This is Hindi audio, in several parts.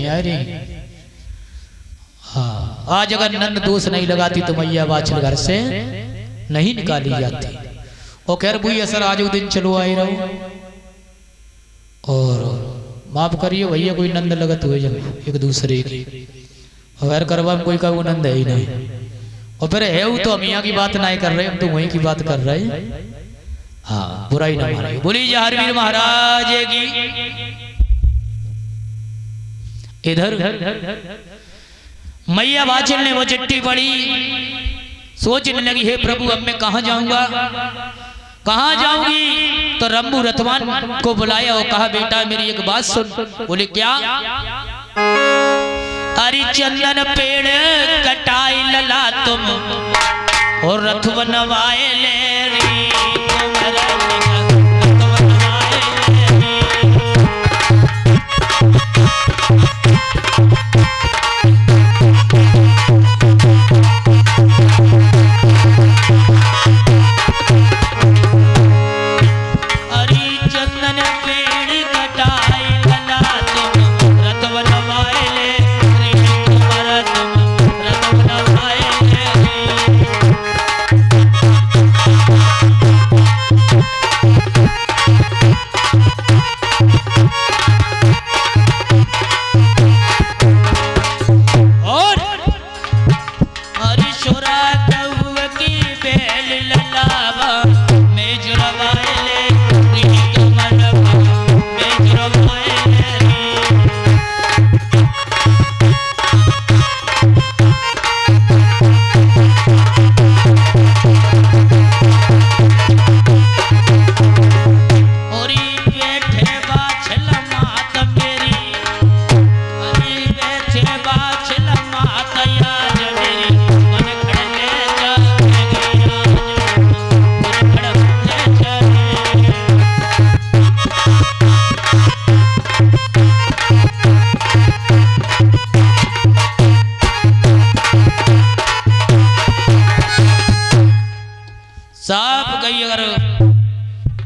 आ रही। हाँ, आज अगर नंद दोष नहीं लगाती तो मैया वाछल घर से नहीं निकाली जाती। और खैर बुई असर आज वो दिन चलो आए रहो और माफ करिए भैया, कोई नंद लगत हुए जब एक दूसरे की वैर करवा में कोई का वो नंद है ही नहीं। और फिर है वो तो हम यहाँ की बात नहीं कर रहे, हम तो वहीं की बात कर रहे हैं। हाँ, बुराई ना मारे। बोली जहारवीर महाराज की। इधर मैया वाछल ने वो चिट्ठी पढ़ी, सोचने लगी हे प्रभु अब मैं कहाँ जाऊंगा, कहाँ जाऊंगी। तो रंबू रथवान को बुलाया और कहा बेटा मेरी एक बात सुन। बोले क्या। अरे चंदन पेड़ कटाई लला तुम और रथ बनवाए ले री।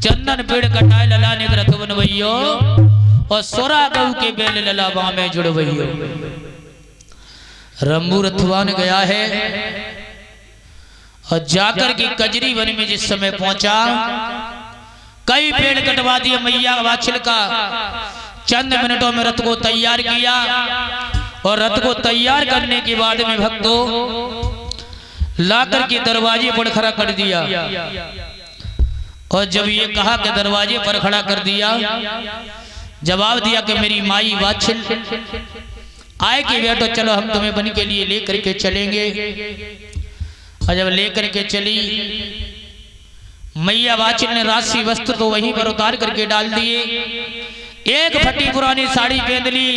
चंदन पेड़ कटाए ललाने के रथ बनवैयो और सोरा गऊ के बेल ललावा में जुड़वैयो। रंबू रथवान गया है और जाकर के कजरी वन में जिस समय पहुंचा, कई पेड़ कटवा दिए मैया वाछल का। चंद मिनटों में रथ को तैयार किया और रथ को तैयार करने के बाद में भक्तों लाकर के दरवाजे पर खड़ा कर दिया। और जब ये कहा कि दरवाजे पर खड़ा कर दिया, जवाब दिया कि मेरी माई वाछल आए कि बेटो चलो हम तुम्हें बन के लिए लेकर के चलेंगे। और जब लेकर के चली मैया वाछल ने राशि वस्त्र तो वहीं पर उतार करके डाल दिए, एक फटी पुरानी साड़ी पहन ली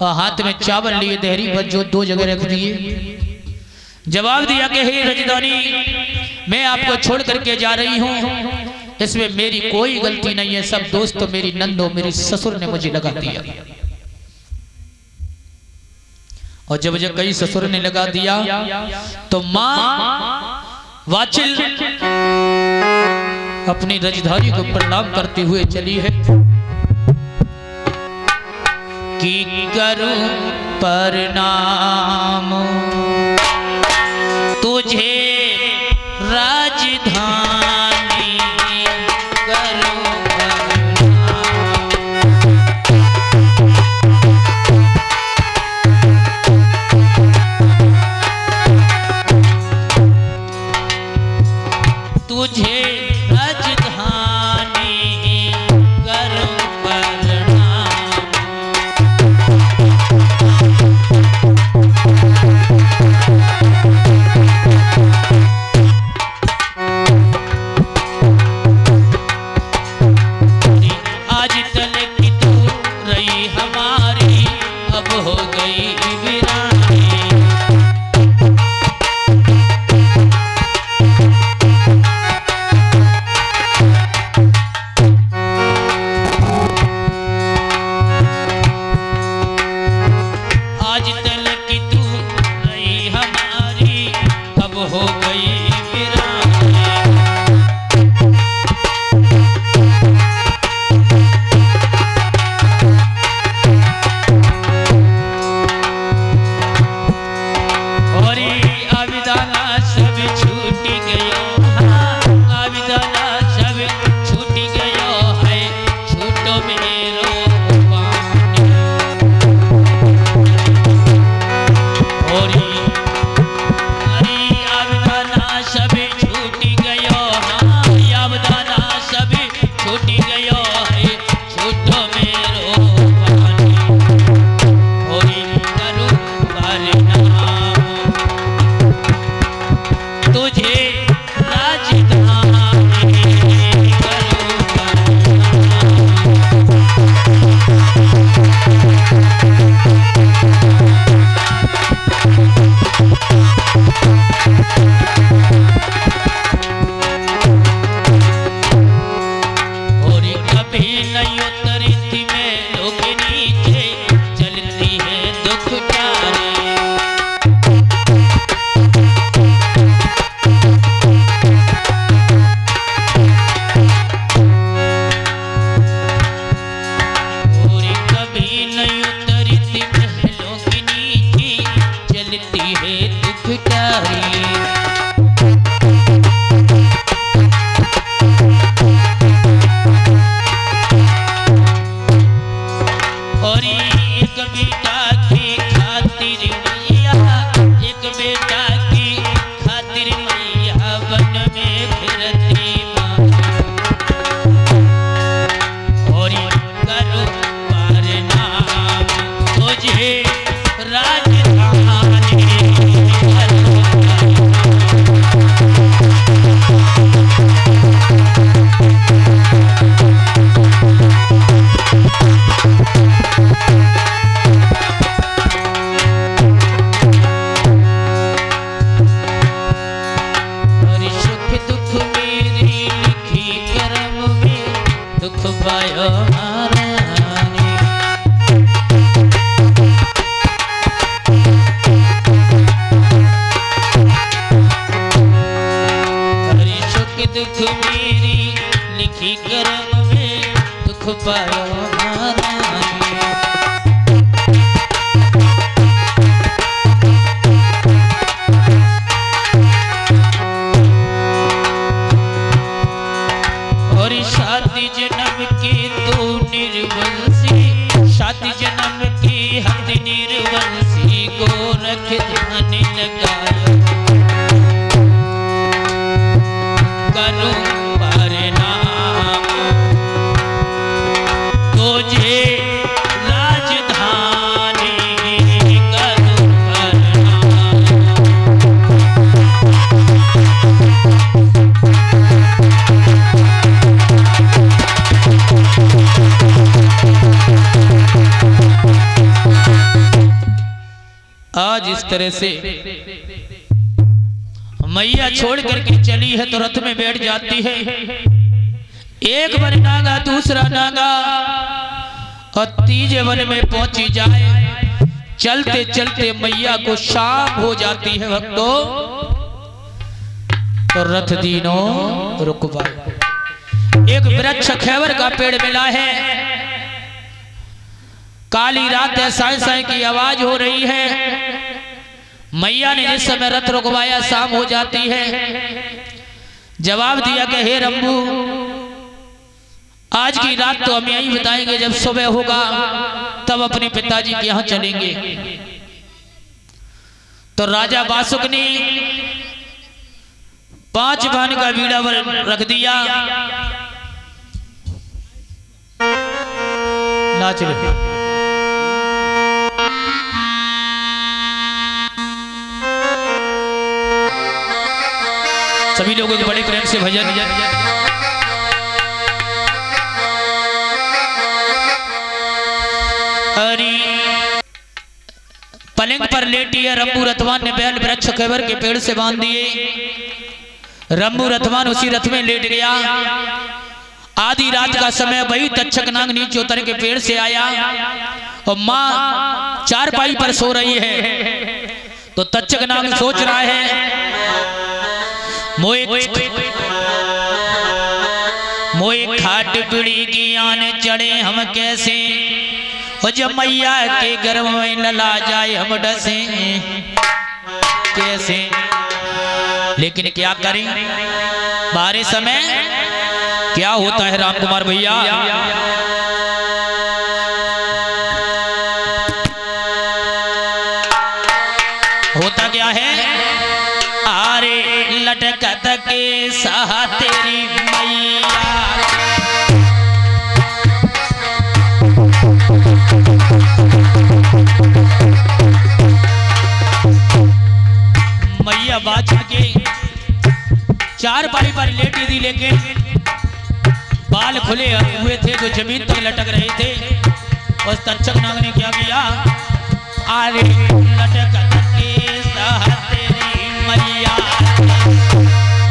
और हाथ में चावल लिए देहरी पर जो 2 जगह रख दिए। जवाब दिया कि हे रजदानी मैं आपको छोड़ करके जा रही हूं, इसमें मेरी कोई गलती नहीं है, सब दोस्त तो मेरी नंदो मेरी ससुर ने मुझे लगा दिया। और जब कई ससुर ने लगा दिया तो मां वाछल अपनी रजधारी को प्रणाम करते हुए चली है कि करूं प्रणाम तुझे राजधानी करूं तुझे राजधानी करूं प्रणाम। आज इस तरह से मैया छोड़ करके चली है तो रथ में बैठ जाती है। एक वन नागा दूसरा नागा और तीजे वन में पहुंची जाए। चलते चलते मैया को शाम हो जाती है भक्तों, तो रथ दीनों रुकवाए। एक वृक्ष खैवर का पेड़ मिला है, काली रात है, साई साई की आवाज हो रही है। मैया ने जिस समय रथ रुकवाया शाम हो जाती है। जवाब दिया कि हे रंबू, आज की रात तो हम यही बताएंगे, जब सुबह होगा तब अपने पिताजी के यहाँ चलेंगे। तो राजा बासुक ने 5 भान का बीड़ा रख दिया। नाच रहे सभी लोगों के बड़े प्रेम से भजन। हरी पलंग पर लेटी है रंबू रथवान ने बैल वृक्ष खैबर के पेड़ से बांध दिए। रंबू रथवान उसी रथ में लेट गया। आधी रात का समय वही तक्षक नाग नीचे उतर के पेड़ से आया और माँ चारपाई पर सो रही है। तो तक्षक नाग सोच रहा है, मोए खाट पीड़ी की आन चढ़े हम कैसे, और जब मैया के गर्भ में लला जाए हम डसे कैसे। लेकिन क्या करें, बारे समय क्या होता है राम कुमार भैया। होता क्या है, आरे लटकत के सहा तेरी मैया, मैया बात के चार पाई पर लेटी थी, लेकिन बाल खुले हुए थे जो जमीन तक लटक रहे थे। और तक्षक नाग ने क्या किया, आरे लटकत के सहा तेरी मैया,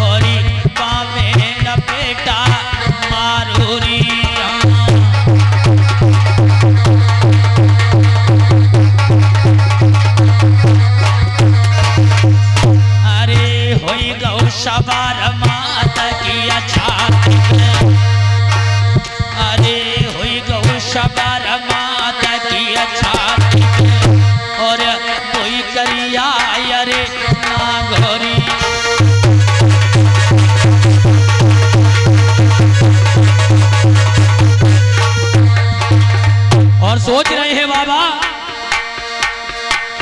और पावे लपेटा मारूरी। अरे होई गौ सवार माता की छाती, अरे होई गौ सवार माता की छाती, और कोई करिया अरे नागोरी। और सोच रहे हैं बाबा,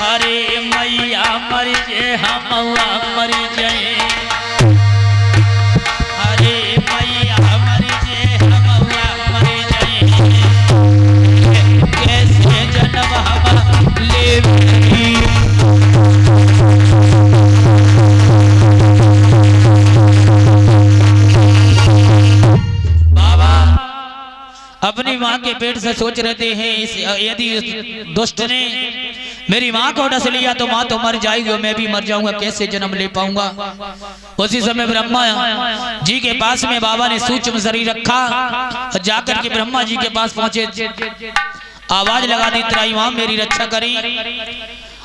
अरे मैया मर जे हम मर जाए, अरे मैया मर जे हम मर जाए, कैसे जन्म हम ले। बाबा अपनी माँ के पेट से सोच रहे हैं, यदि दुष्ट ने मेरी माँ को डस लिया तो माँ तो मर जाएगी और मैं भी मर जाऊंगा, कैसे जन्म ले पाऊंगा। उसी समय ब्रह्मा जी के पास में बाबा ने सूक्ष्म शरीर रखा और जाकर के ब्रह्मा जी के पास पहुंचे, आवाज लगा दी, त्राई माँ मेरी रक्षा करी।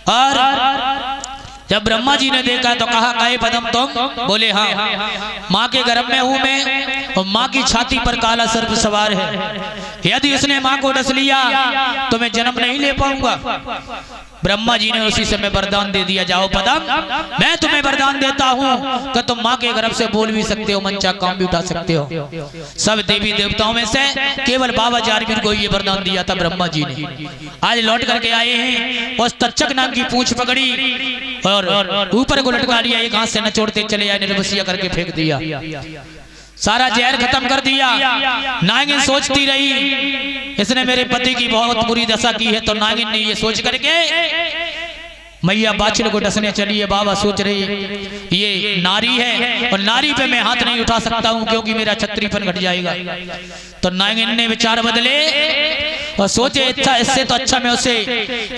और जब ब्रह्मा जी ने देखा तो कहा, काहे पदम तुम? बोले हाँ, माँ के गर्भ में हूं मैं और माँ की छाती पर काला सर्प सवार है। यदि इसने माँ को डस लिया तो मैं जन्म नहीं ले पाऊंगा। ब्रह्मा जी ने उसी समय वरदान दे दिया, जाओ पदम मैं तुम्हें वरदान देता हूँ कि तुम माँ के गर्भ से बोल भी सकते हो, मंचा काम भी उठा सकते हो। सब देवी देवताओं में से केवल बाबा जारवीर को ये वरदान दिया था ब्रह्मा जी ने। आज लौट करके आए हैं, उस तक्षक नाग की पूंछ पकड़ी और ऊपर को लटका लिया, एक हाथ से नचोड़ते चले आए, निर्वसिया करके फेंक दिया, सारा जहर खत्म कर दिया। नागिन सोचती रही, इसने मेरे पति की बहुत बुरी दशा की है। तो नागिन ने ये सोच करके मैया बाछड़ को डसने चली है। बाबा सोच रहे ये नारी है और नारी पे मैं हाथ नहीं उठा सकता हूं क्योंकि मेरा छत्रीपन घट जाएगा। तो नागिन ने विचार बदले और सोचे अच्छा इससे तो अच्छा मैं उसे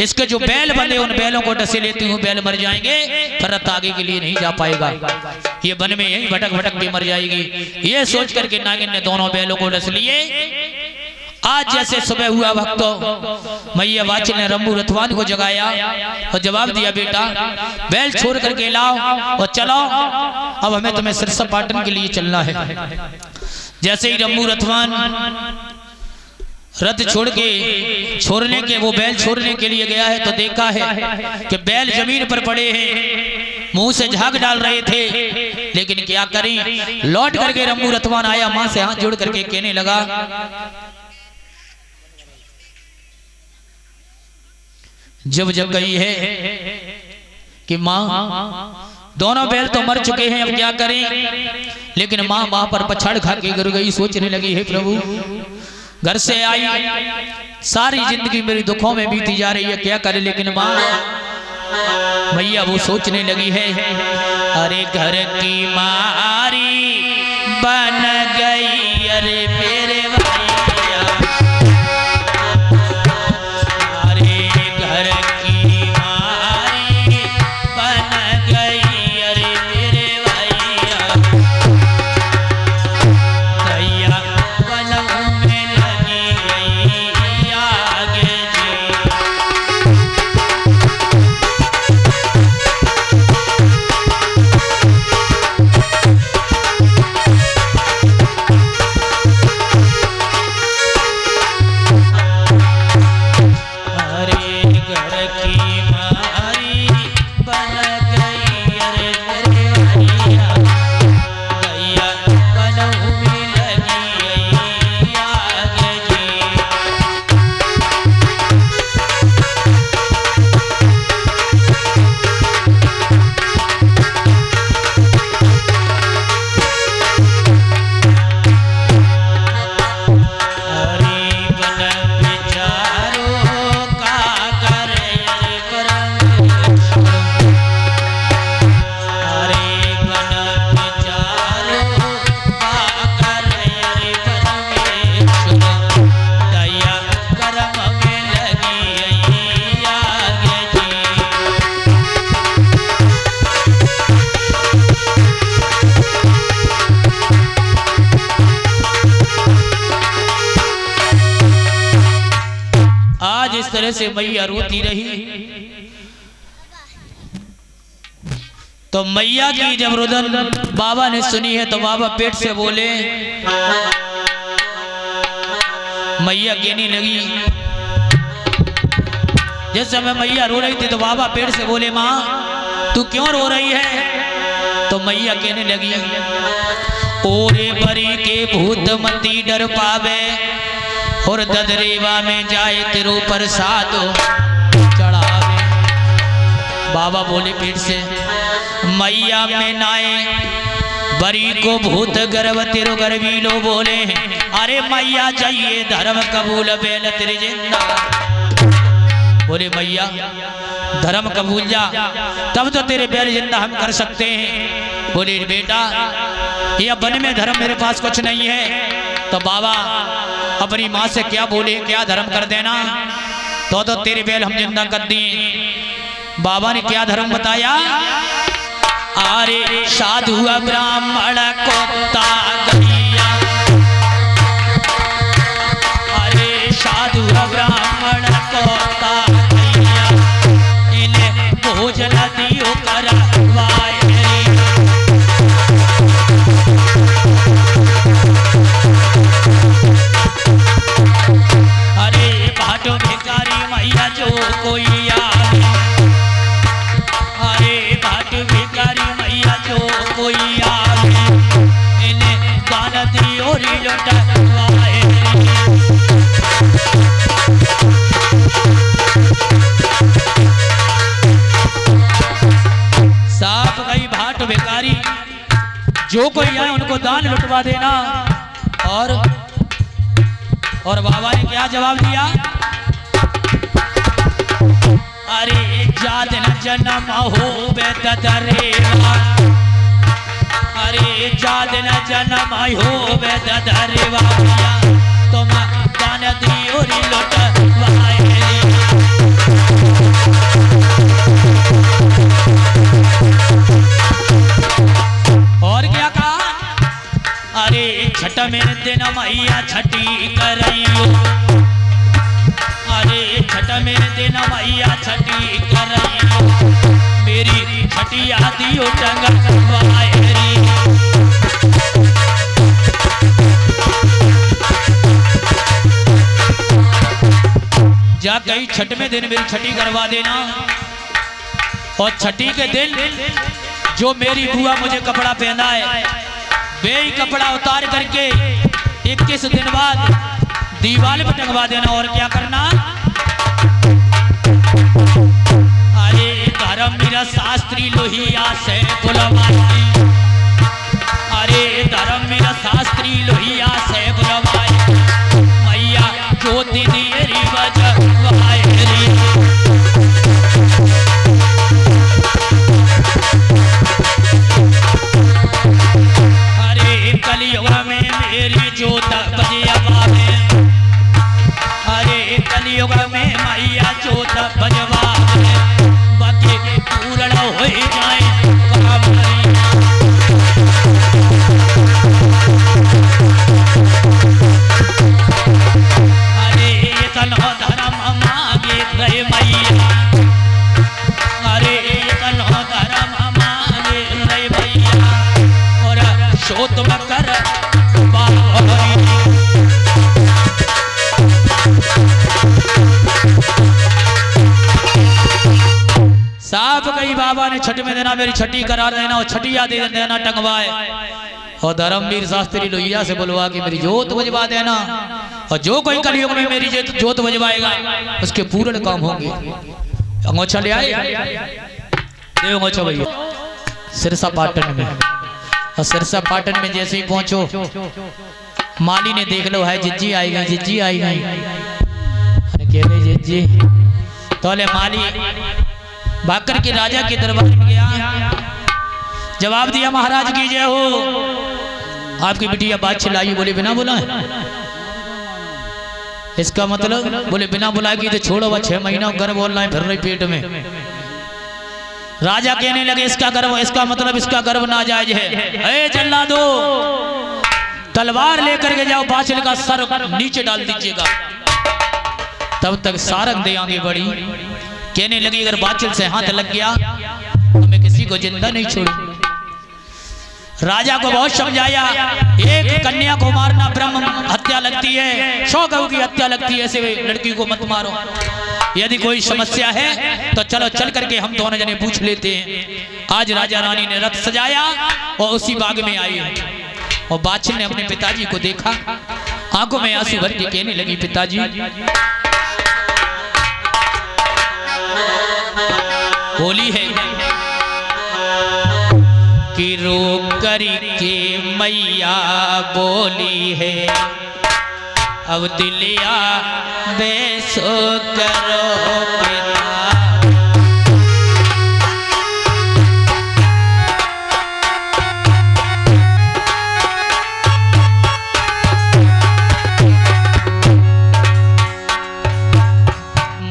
इसके जो बैल बंधे उन बैलों को डसे लेती हूँ, बैल मर जाएंगे फरत आगे के लिए नहीं जा पाएगा, ये वन में यही भटक भटक के मर जाएगी। ये सोच करके नागिन ने दोनों बैलों को डस लिए। आज जैसे सुबह हुआ भक्तों, मैया वाचिल ने रंबू रथवान को जगाया और जवाब दिया, बेटा बैल छोड़ करके लाओ और चलो, अब हमें तुम्हें सिरसा पाटन के लिए चलना है। जैसे ही रंबू रथवान रथ छोड़ने के वो बैल छोड़ने के लिए गया है तो देखा है कि बैल जमीन पर पड़े हैं, मुंह से झाग डाल रहे थे, लेकिन क्या करें। लौट करके रंबू रथवान आया, मां से हाथ जोड़ करके कहने लगा, जब जब गई है कि मां दोनों बैल तो मर चुके हैं, अब क्या करें। लेकिन मां वहां पर पछाड़ खा के गिर गई, सोचने लगी, है प्रभु घर से आई सारी जिंदगी मेरी दुखों में बीती जा रही है, क्या करे। लेकिन मां मैया वो सोचने लगी है, अरे घर की मारी बन गई, अरे मेरे भैया, अरे घर की मारी बन गई, अरे मेरे भैया, भैया बनों में लगी गई आगे जी। इस तरह से मैया रोती रही तो मैया की जब रुदन बाबा ने सुनी है तो बाबा पेट से बोले, मैया कहने लगी, जिस समय मैया रो रही थी तो बाबा पेट से बोले, माँ तू क्यों रो रही है। तो मैया कहने लगी, ओरे बरी के भूत मती डर पावे और ददरेवा में जाए तेरो प्रसाद चढ़ावे। बाबा बोले पेट से, मैया में नाए बरी को भूत गर्व तेरो गर्वीलो बोले, अरे मैया चाहिए धर्म कबूल बेल तेरे जिंदा। बोले मैया धर्म कबूल जा तब तो तेरे बैल जिंदा हम कर सकते हैं। बोले बेटा ये वन में धर्म मेरे पास कुछ नहीं है। तो बाबा अपनी माँ से क्या बोले, क्या धर्म कर देना, तो तेरे बैल हम जिंदा कर दिए। बाबा ने क्या धर्म बताया, अरे साधु ब्राह्मण कोता गैया, अरे साधु ब्राह्मण कोता गैया, इन्हें भोजन दियो करवाए। अरे भाटो भिखारी मैया जो कोई आवे, अरे भाटो भिखारी मैया जो कोई आवे, इन्हें दान दियो लुटवाए। साफ गई भाट भिखारी, जो कोई आए उनको दान लुटवा देना। और बाबा ने क्या जवाब दिया, अरे जाद न जन्म हो बेदरेवा, अरे जाद न जन्म हो बेदरेवा, तुम दान दियो री लुटवाए रे। और क्या कहा? अरे छठ में दिन मैया छठी करइयो, अरे छठ में दिन मैया छठी करइयो, मेरी छठिया दियो टंगवाए रे। जा कहीं छठ में दिन मेरी छठी करवा देना, और छठी के दिन जो मेरी बुआ मुझे कपड़ा पहना है वे ही कपड़ा उतार करके 21 दिन बाद दीवार पर टंगवा देना। और क्या करना? अरे धर्म मेरा शास्त्री लोहिया से बुलवाई, अरे धर्म मेरा शास्त्री लोहिया से बुलवाई, मैया ज्योति दियरी बजवाए रे। कलियुग में मेरी जोत बजवावे, अरे कलियुग में मैया जोत बजवावे, बाकी पूर्ण हो जाए अरे तनो धर्म मांगे रे मैया, अरे तनो धर्म मांगे रे मैया, और शोत में कर साहब कई बाबा ने छठ में देना मेरी छठी करा देना, और छठिया दे देना टंगवाए, और धर्मवीर शास्त्री लोहिया से बुलवा के मेरी जोत बजवा देना, और जो कोई कलयुग में मेरी जोत बजवाएगा उसके पूर्ण काम होंगे। अंगोछा ले आए, देव अंगोछा भैया सिरसा पाटन में। और सिरसा पाटन में जैसे ही पहुंचो माली ने देख लो है जिज्जी आई गई, जिज्जी आई गई, अरे कह रहे जिज्जी तोले माली भाकर के राजा के दरबार में गया, जवाब दिया महाराज की जय हो, आपकी बिटिया बात चिल्लाई, बोले बिना बुलाए, इसका मतलब बोले बिना बुलाए की तो छोड़ो, वह 6 महीना गर्भ बोलना है फिर रही पेट में। राजा कहने लगे इसका गर्भ, इसका मतलब इसका गर्भ नाजायज है, जल्ला दो तलवार लेकर के जाओ, बाछिल का सर नीचे डाल दीजिएगा। तब तक सारंग दे आगे बढ़ी, कहने लगी अगर बाछिल से हाथ लग गया तो मैं किसी को जिंदा नहीं छोड़ू। राजा को बहुत समझाया, एक कन्या को मारना ब्रह्म हत्या लगती है, 100 गऊ की हत्या लगती है, ऐसे लड़की को मत मारो। यदि कोई समस्या है तो चलो चल करके हम दोनों जने पूछ लेते हैं। आज राजा रानी ने रथ सजाया और उसी बाग में आई, और बाछिल ने अपने पिताजी को देखा, आंखों में आंसू भर के कहने लगी पिताजी बोली है कि रो करी के मैया बोली है, अब दिलिया बेसो करो पिता।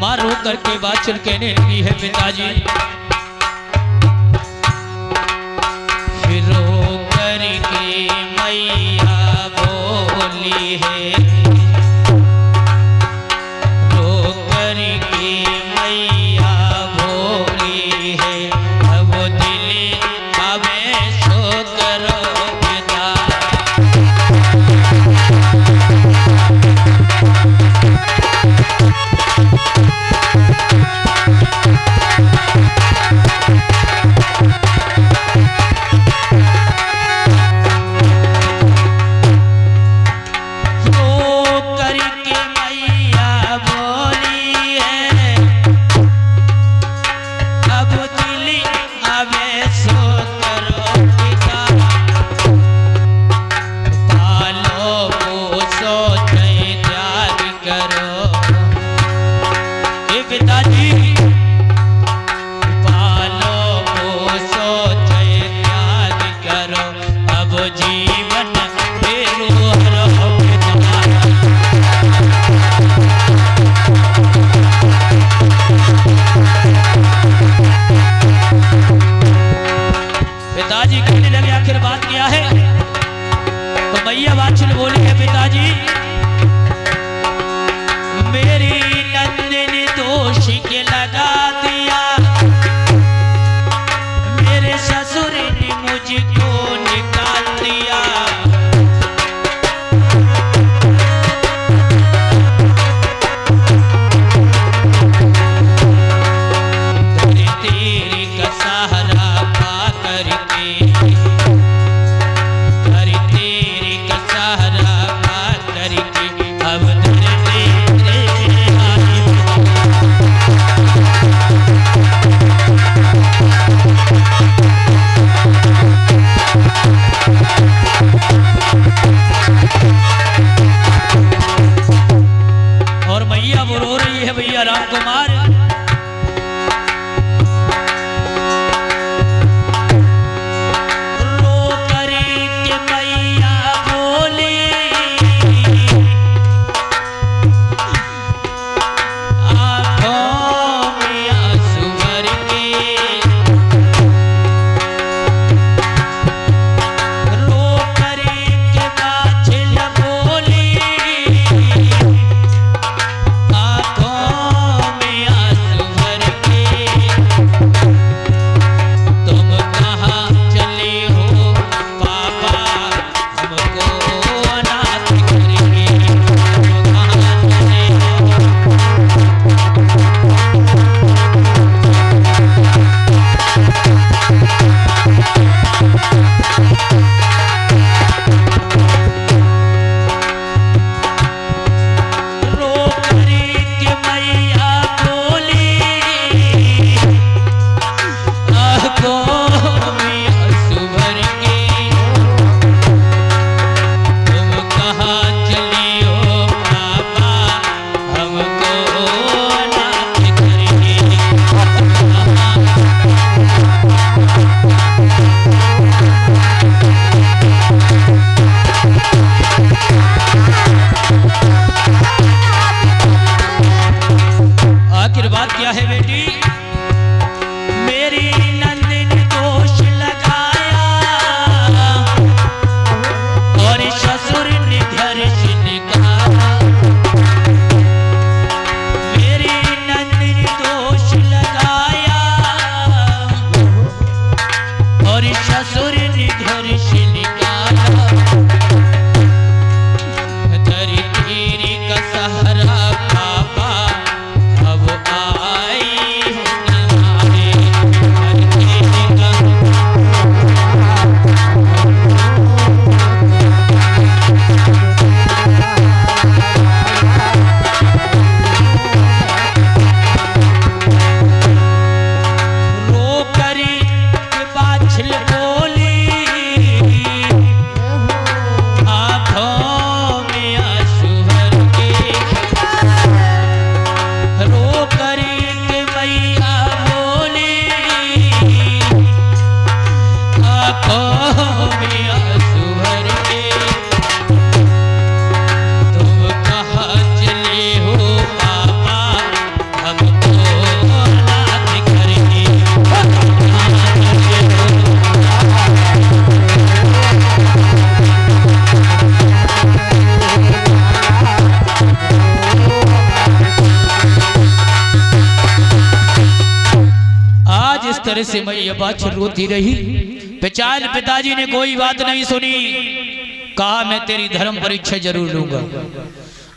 मारो करके बाछिल कहने लगी है पिताजी रो करके मैया बोली है, रो करके मैया बोली है, अब दिली हमें सो करो पिता। मेरी नंदिनी दोष लगाया और ससुर ने घर से निकाला। मेरी नंदिनी दोष लगाया और ससुर ने घर से निकाला। धरी तेरी का सहारा पापा अब आई हूँ तुम्हारे। धरी तेरी का रो करी के बाछल बोली आँखों में आंसू भर के। रो करी के मैया बोली आँखों में आंसू भर के। तुम कहाँ चले हो पापा हमको रात करके। कहाँ चले हो आज इस तरह से मैया बाछल रोती रही। बेचारे पिताजी ने कोई बात नहीं सुनी। कहा मैं तेरी धर्म परीक्षा जरूर लूंगा।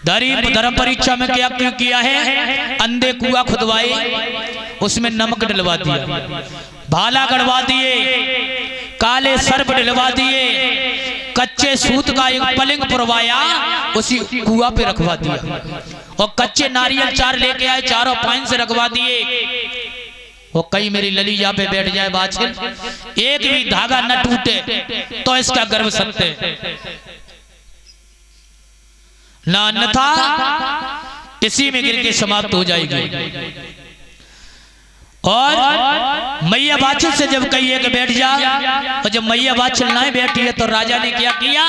धर्म परीक्षा में क्या क्यों किया है? अंधे कुआं खुदवाए, उसमें नमक डलवा दिया, भाला गड़वा दिए, काले सर्प डलवा दिए, कच्चे सूत का एक पलंग पुरवाया, उसी कुआं पे रखवा दिया और कच्चे नारियल 4 लेके आए, चारों पाइन से रखवा दिए। वो कहीं मेरी ललीजा पे बैठ जाए बाछल, एक भी धागा न टूटे तो इसका गर्भ सत्य, ना अन्यथा इसी में गिर के समाप्त हो जाएगी। और मैया बाछल से जब कहिए कि बैठ जा, और जब मैया बाछल ना बैठी है तो राजा ने क्या किया?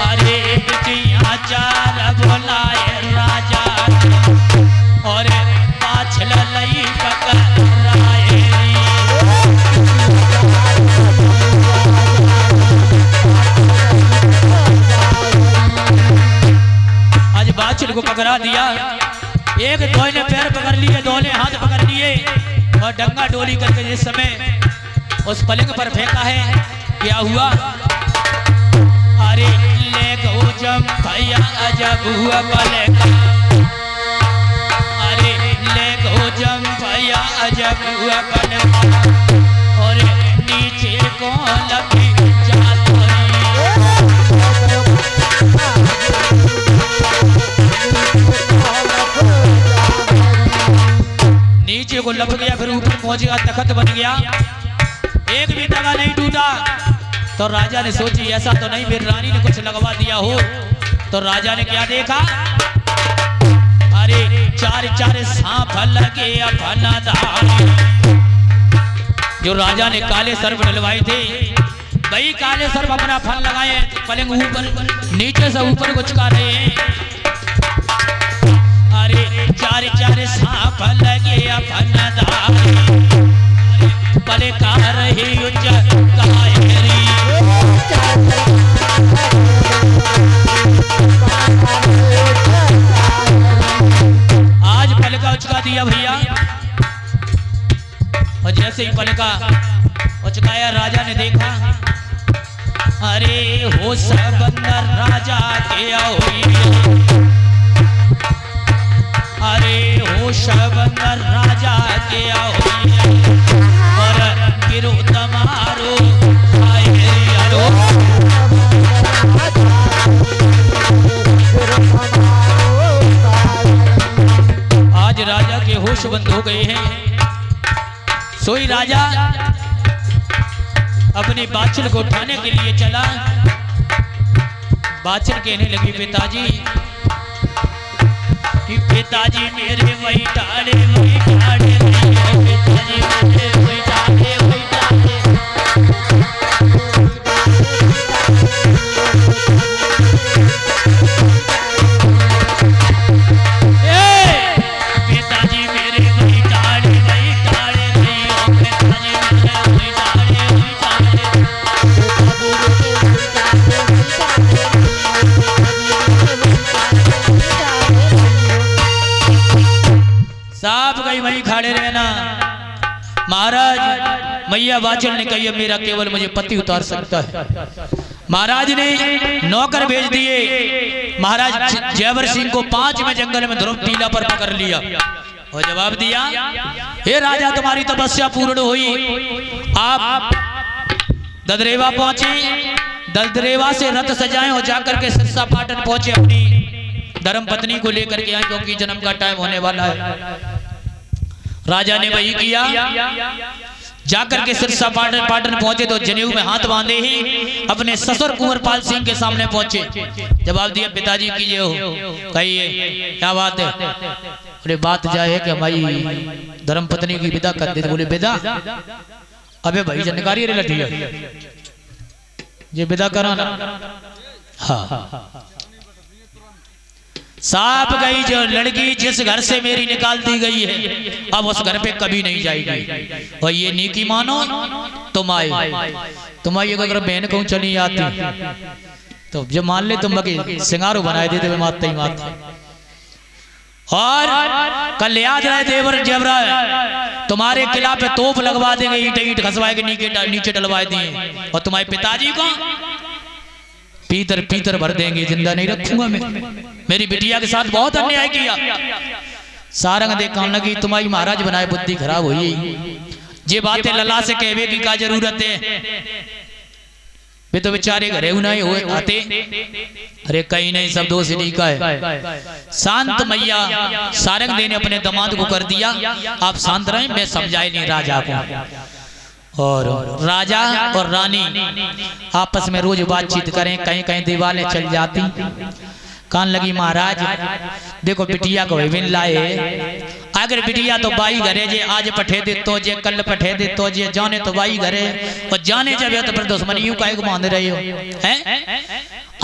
अरे बिटिया 4 बुलाए राजा और बाछल लई पकड़ाए। आज बाछल को पकड़ा दिया। एक दो ने पैर पकड़ लिए, 2 ने हाथ पकड़ लिए और डंगा डोली करके जिस समय उस पलंग पर फेंका है, क्या हुआ? अरे ले गो जम भैया अजब हुआ पलंग। अरे ले गो जम भैया अजब हुआ पलंग और नीचे को लगी जात नीचे को लप गया, फिर ऊपर पहुंच गया, तख्त बन गया, एक भी धागा नहीं टूटा। तो राजा ने सोची ऐसा तो नहीं मेरी रानी ने कुछ लगवा दिया हो। तो राजा ने क्या देखा? अरे 4 सांप लगे अपनादार। जो राजा ने काले सर्प डलवाए थे, वही काले सर्प अपना फल लगाए, पलंग ऊपर नीचे से ऊपर को चुका रहे हैं। अरे 4 सांप लगे अपनादार, पले का रही आज पल का उचका दिया भैया। और जैसे ही पल का उचकाया, राजा ने देखा, अरे हो सबंदर राजा के हुई। अरे हो सबंदर राजा के हुई और गिरो तमारो आज राजा के होश बंद हो गए हैं। सोई राजा अपनी बाछल को उठाने के लिए चला। बाछल कहने लगी, पिताजी कि पिताजी मेरे वही डाले पिताजी मेरे वही डाले साहब कहीं वहीं खड़े रहना। महाराज मैया बाचल ने कही मेरा केवल मुझे पति उतार सकता है। महाराज ने नौकर भेज दिए। महाराज जयवर सिंह को 5 में जंगल में ध्रुव टीला पर पकड़ लिया और जवाब दिया, हे राजा तुम्हारी तपस्या पूर्ण हुई। आप ददरेवा पहुंचे, ददरेवा से रथ सजाए और जाकर के सिरसा पाटन पहुंचे, अपनी धर्म पत्नी को लेकर के आए क्योंकि जन्म का टाइम होने वाला है। राजा ने वही किया, जाकर के सिरसा पाटन पहुंचे तो जनेऊ में हाथ बांधे ही अपने ससुर कुंवरपाल सिंह के सामने पहुंचे। जवाब दिया, पिताजी कीजिए हो, कहिए क्या बात है। बोले बात जाए है कि हमारी धर्म पत्नी की विदा कर दे। बोले विदा? अबे भाई जानकारी रे लठिया ये विदा कराना। हाँ साफ गई जो लड़की जिस घर से मेरी निकाल दी गई है अब उस घर पे कभी नहीं जाएगी। और ये नेकी मानो तुम आए, तुम्हारी अगर बहन कहूँ चली आती तो जब मान ले तुम मगे सिंगारो बनाए देते हुए मारते ही मारते। और कल याद रहे देवर जबरा तुम्हारे किला पे तोप लगवा देंगे, ईंट ईंट खसवाए के नीचे डलवा दिए और तुम्हारे पिताजी को पीतर पीतर भर देंगे, जिंदा नहीं रखूंगा मैं। मेरी बिटिया के साथ बहुत अन्याय किया। सारंग देखने लगी, तुम्हारी महाराज बनाए बुद्धि खराब हुई। ये बातें लला से कहवे की क्या जरूरत है, वे तो बेचारे घरे नहीं हुए आते। अरे कहीं नहीं, सब दोष इन्हीं का है। शांत मैया सारंग देने अपने दामाद को कर दिया, आप शांत रहें, मैं समझाए नहीं राजा को। और राजा और रानी आपस में रोज बातचीत करें, कहीं कहीं दीवारें चल जाती। कान लगी, महाराज देखो बिटिया को विन लाए, अगर बिटिया तो बाई घरे जे आज पठे दे तो जे कल पठे दे तो जे जाने तो बाई घरे और जाने जब तो फिर दुश्मनी का एक मान रहे हो हैं।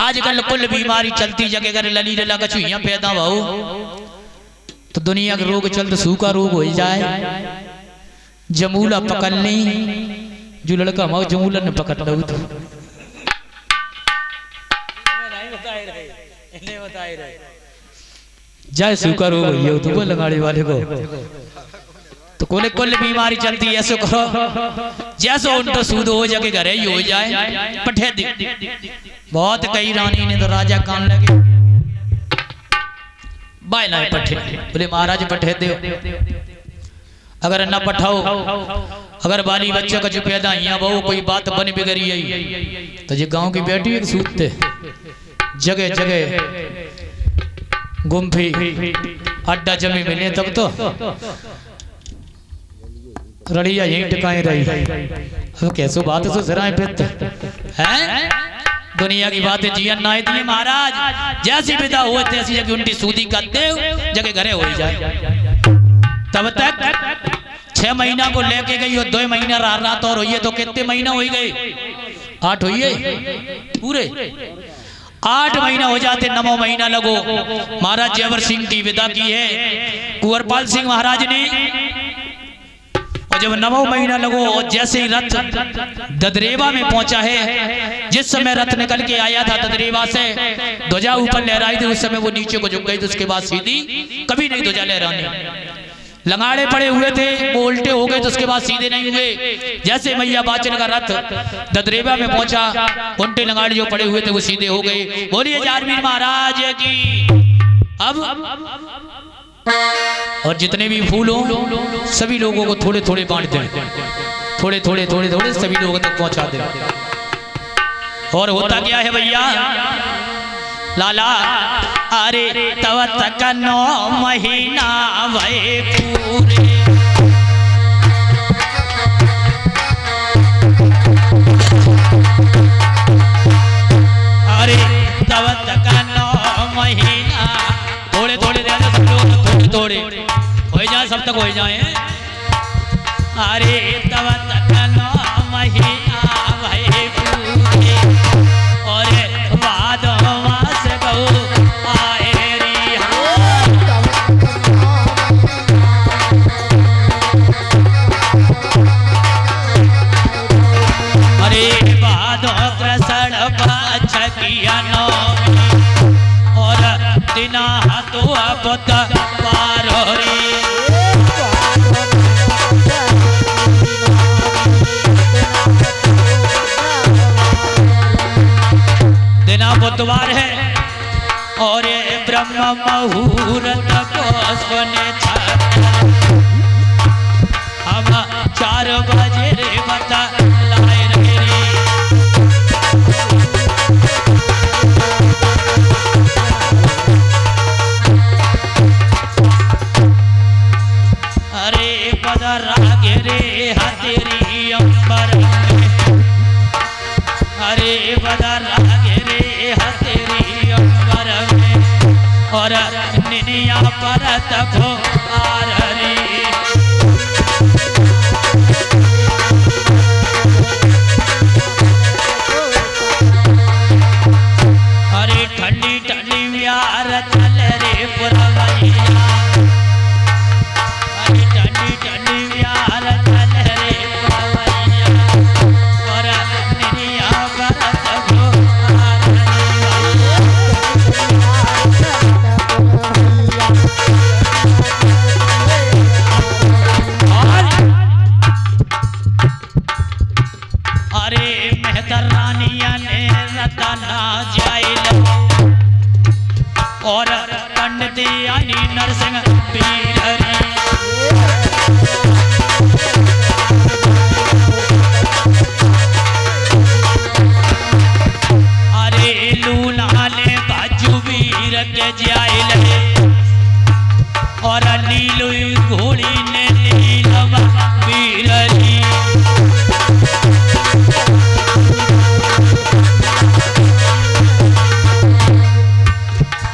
आजकल कुल बीमारी चलती जगह घर लली लला कछुइयां पैदा भाऊ तो दुनिया का रोग चलते सूखा रोग हो जाए। जमूला पकड़ ली जो लड़का माओ जमूला ने पकड़ लो तो जाए सूखा रोग हो तो वो लगाने वाले को तो कोले कुल बीमारी चलती है। ऐसे करो जैसे उनको सूद हो जाके घरे ही हो जाए पठे दे। बहुत कई रानी ने तो राजा कान लगे बाय ना पठे, बोले महाराज पठे दे, अगर न पठाओ अगर बाली बच्चे का जो पैदा यहाँ बहु कोई बात बन बिगड़ी है तो ये गांव की बेटी एक सूतते जगह जगह गुम्फी अड्डा जमी मिले तब तो रड़िया यहीं टिकाए रही। अब कैसे बात तो जराए पे हैं दुनिया की बातें जियन ना थी। महाराज जैसी विदा हुए तैसी जगह उनकी सूदी का देव जगह घरे हो जाए। तब तक 6 महीना को लेके गई और 2 महीना रात और हुई है तो कितने महीना हो गए? 8 हुई है पूरे 8 महीना हो जाते, 9वां महीना लगो। महाराज जयवर सिंह की विदा की है कुंवरपाल सिंह महाराज ने। और जब 9वां महीना लगो और जैसे ही रथ ददरेवा में पहुंचा है, जिस समय रथ निकल के आया था ददरेवा से ध्वजा ऊपर लहराई थी, उस समय वो नीचे को झुक गई तो उसके बाद सीधी कभी नहीं ध्वजा लहरानी। लंगाड़े पड़े हुए थे वो उल्टे हो गए तो उसके बाद सीधे नहीं हुए। जैसे मैया बाचन का रथ ददरेवा में पहुंचा उल्टे लंगाड़े जो पड़े हुए थे वो सीधे हो गए। बोलिए जारवीर महाराज की। अब और जितने भी फूल हो सभी लोगों को थोड़े थोड़े बांट दें, थोड़े थोड़े थोड़े थोड़े सभी लोगों तक पहुंचा दें। और होता क्या है भैया लाला, अरे तब तक 9 महीना भय पूरे, अरे तब तक 9 महीना थोड़े थोड़े थोड़े थोड़े हो जाए, सब तक हो जाए। अरे तब तक 9 महीना भय पूरे और बाद मास गौ और दिना तो अब पार हो रे। ब्रह्म मुहूर्त को सोने हम 4 बजे रे बता लाए रे अरे बदरा गे रे हतेरी अंबर अरे बदरा गे रे हतेरी अंबर में और निनिया परत को आररी अरे ठंडी ठंडी प्यार चल रे पुरवैया अरे ठंडी ठंडी प्यार चल रे पुरवैया और निनिया परत को अरे मेहतर रानिया ने रतना जाइल और पंडित यानी नरसिंह पीर अरे लूना ने बाजू वीर के जाइल और नीलू घोड़ी ने नीलम वीरली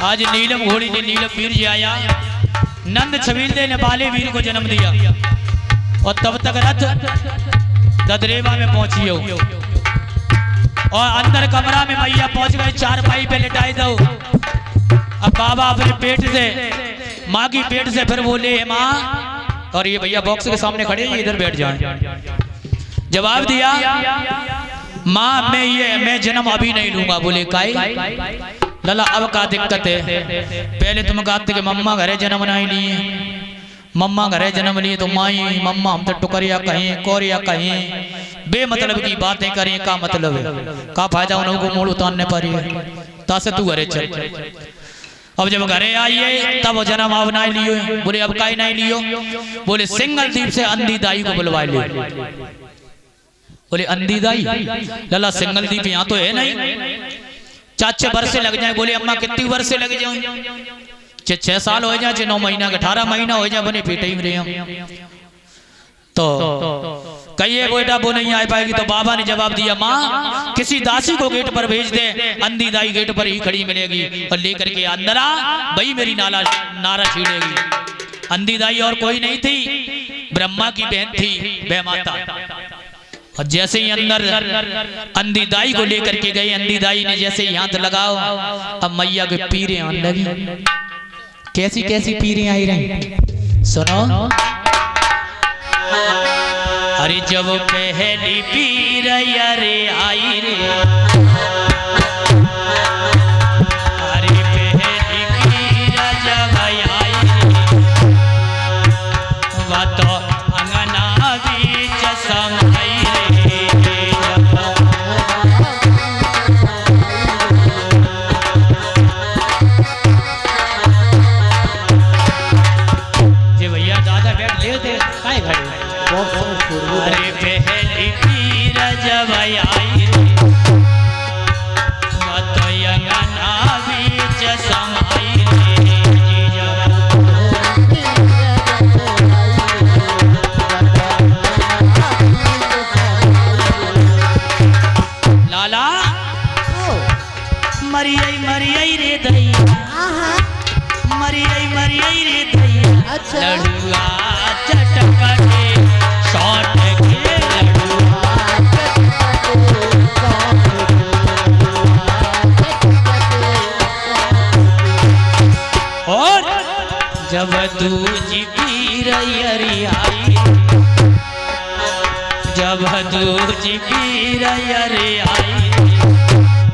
आज नीलम घोड़ी ने नीलम वीर जी आया नंद छबील ने बाले वीर को जन्म दिया और तब तक रथ ददरेवा में पहुंची हो और अंदर कमरा में मैया पहुंच गए 4 पाई पे लिटाई दो अब बाबा अपने पेट से माँ की पेट से फिर बोले माँ और ये भैया बॉक्स के सामने खड़े हैं इधर बैठ जाए जवाब दिया माँ मैं जन्म अभी नहीं लूंगा बोले काई लला अब का दिक्कत है पहले तुम कहते कि मम्मा घरे जन्म नहीं लिए मम्मा घरे जन्म लिए तो माई मम्मा हम तो टुकरिया कहें कोरिया कहें बेमतलब की बातें करें का मतलब है का फायदा उनको मूल उतारने पर ही तासे तू घरे चल अब जब घरे आइए तब जन्म अब नहीं लियो बोले अब काई नहीं लियो बोले सिंगल दीप से अंधी दाई को बुलवा लियो बोले अंधी दाई लला सिंगल दीप यहाँ तो है नहीं 4 वर्ष लग जाए बोले अम्मा कितनी वर्ष लग जाए 6 साल हो जाए 9 महीना 18 महीना हो जाए बने पेट ही में रहे तो कहिए बेटा वो नहीं आ पाएगी तो बाबा ने जवाब दिया माँ किसी दासी को गेट पर भेज दे अंधी दाई गेट पर ही खड़ी मिलेगी और लेकर के अंदर आ वही मेरी नारा छीड़ेगी अंधी दाई और कोई नहीं थी ब्रह्मा की बहन थी वह माता और जैसे ही अंदर अंधी दाई को लेकर के गए अंधी दाई ने जैसे ही हाथ लगाओ अब मैया के पीरे आने लगी कैसी कैसी पीरे आई रही सुनो अरे जब पहली पीर अरे आई रे अरे पहली पीर जब आई वह तो अंगना बीच समाई अरे पहली पीर जब आई मत अंगना बीच समाई लाला मरियई मरियई रे दैया मरियई रे दैया लड़ुआ चटपटे शॉट के और जब दूजी पीर आई जब दूजी पीर आई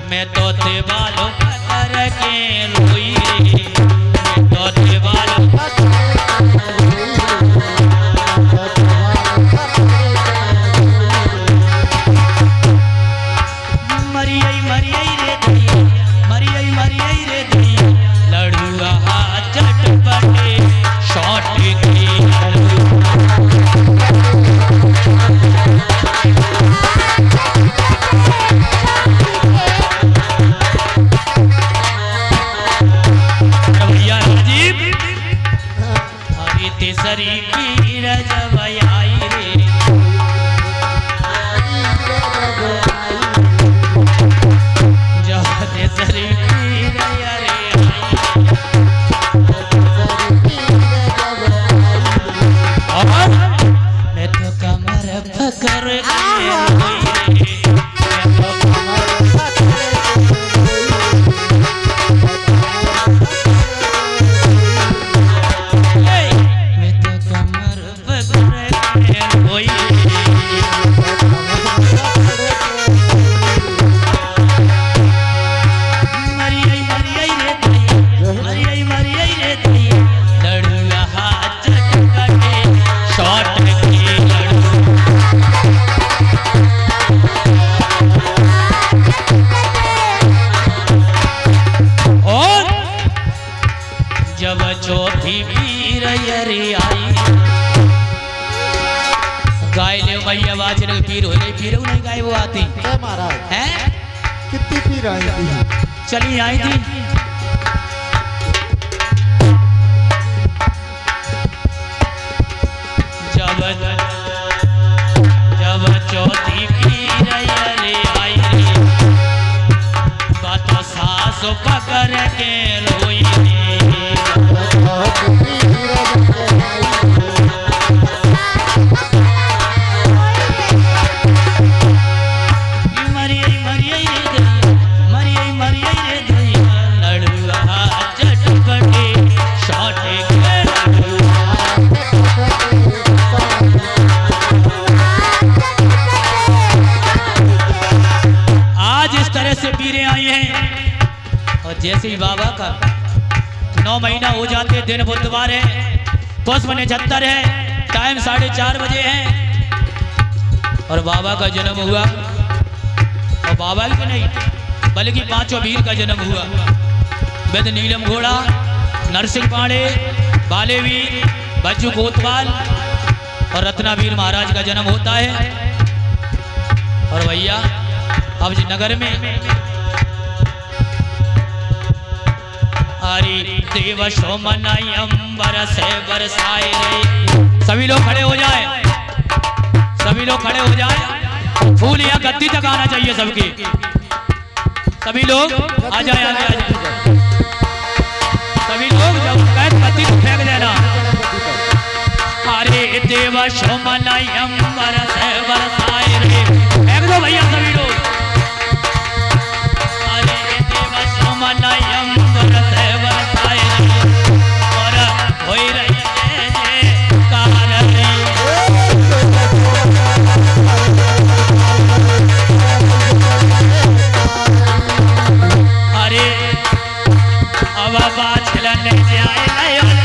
मैं तो ते बालों कर के रोई मैं तो ते बालों मरियई रे दैया लड़ुआ तीसरी पीर जब आई रे जब तीसरी पीर रे और मैं तो कमर पकड़ जब चौथी पीर रे आई गाय ले मैया आवाज लगे पीर हो गई पीर नहीं गाय वो आती है कितनी पीर आई थी चली आई थी जब चौथी पीर रे आई बात सास पकड़ के रोई जैसे ही बाबा का 9 महीना हो जाते दिन बुधवार है पुष्प 79 है टाइम 4:30 बजे है और बाबा का जन्म हुआ और बाबा की नहीं बल्कि 5 वीर का जन्म हुआ वेद नीलम घोड़ा नरसिंह पांडे बालेवीर बज्जू कोतवाल और रत्नावीर महाराज का जन्म होता है और भैया अब जी नगर में हरि देव सोमनाई अंबर से बरसाए रे सभी लोग खड़े हो जाए सभी लोग खड़े हो जाए फूल या गद्दी तक आना चाहिए सबके सभी लोग आ जाए आगे आ जाए सभी लोग जब गद्दी को फेंक देना हरे देव सोमनाई अंबर से बरसाए रे फेंक दो भैया सभी लोग हरे देव सोमनाई अंबर से अब बात चलने जाए